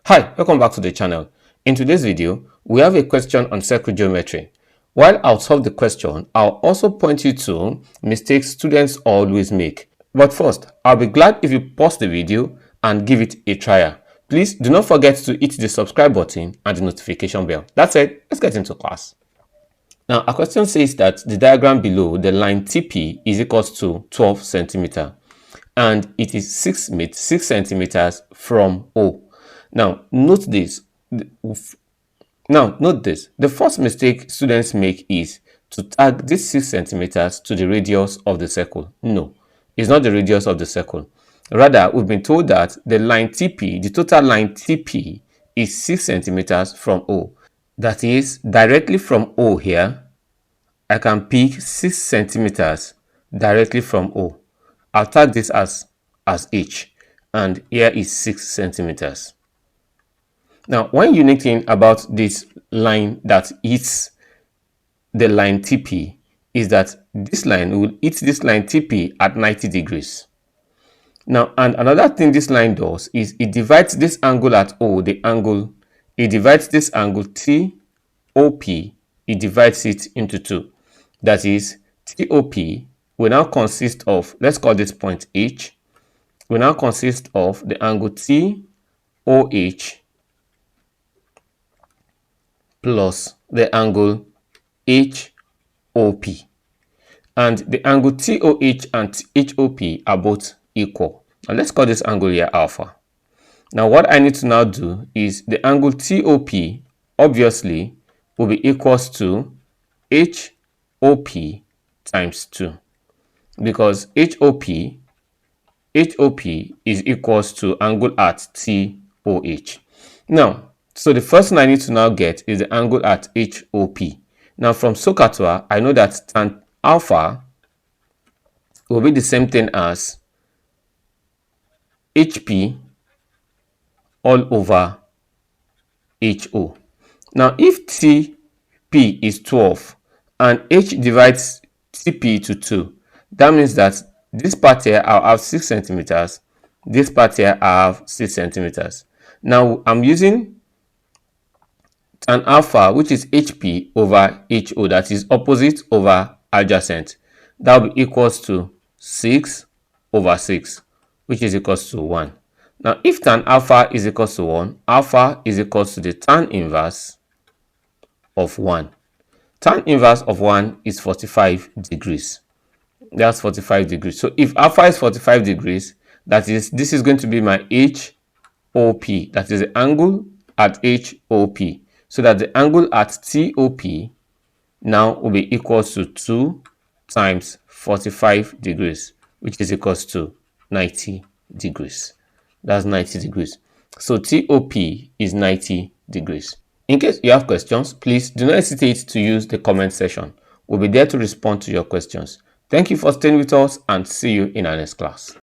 Hi, welcome back to the channel. In today's video, we have a question on circle geometry. While I'll solve the question, I'll also point you to mistakes students always make. But first, I'll be glad if you pause the video and give it a try. Please do not forget to hit the subscribe button and the notification bell. That's it, let's get into class. Now, our question says that the diagram below, the line TP is equals to 12 centimeter and it is 6 centimeters from O. Now, note this. The first mistake students make is to tag this 6 centimeters to the radius of the circle. No, it's not the radius of the circle. Rather, we've been told that the line TP, the total line TP, is 6 centimeters from O. That is, directly from O here, I can pick 6 centimeters directly from O. I'll tag this as H, and here is 6 centimeters. Now, one unique thing about this line that hits the line TP is that this line will hit this line TP at 90 degrees. Now, and another thing this line does is it divides this angle at O, it divides this angle TOP, it divides it into two. That is, TOP will now consist of, let's call this point H, will now consist of the angle TOH plus the angle HOP. And the angle TOH and HOP are both equal. And let's call this angle here alpha. Now what I need to now do is the angle TOP obviously will be equals to HOP times 2. Because HOP is equals to angle at TOH. Now, so the first thing I need to now get is the angle at HOP. Now from SOHCAHTOA, I know that tan alpha will be the same thing as HP all over HO. Now if TP is 12 and H divides TP to 2, that means that this part here I'll have 6 centimeters, this part here I have 6 centimeters. Now I'm using tan alpha, which is HP over HO, that is opposite over adjacent. That will be equals to 6 over 6, which is equals to 1. Now, if tan alpha is equals to 1, alpha is equals to the tan inverse of 1. Tan inverse of 1 is 45 degrees. That's 45 degrees. So if alpha is 45 degrees, that is, this is going to be my HOP. That is the angle at HOP. So that the angle at TOP now will be equals to 2 times 45 degrees, which is equals to 90 degrees. That's 90 degrees. So TOP is 90 degrees. In case you have questions, please do not hesitate to use the comment section. We'll be there to respond to your questions. Thank you for staying with us and see you in our next class.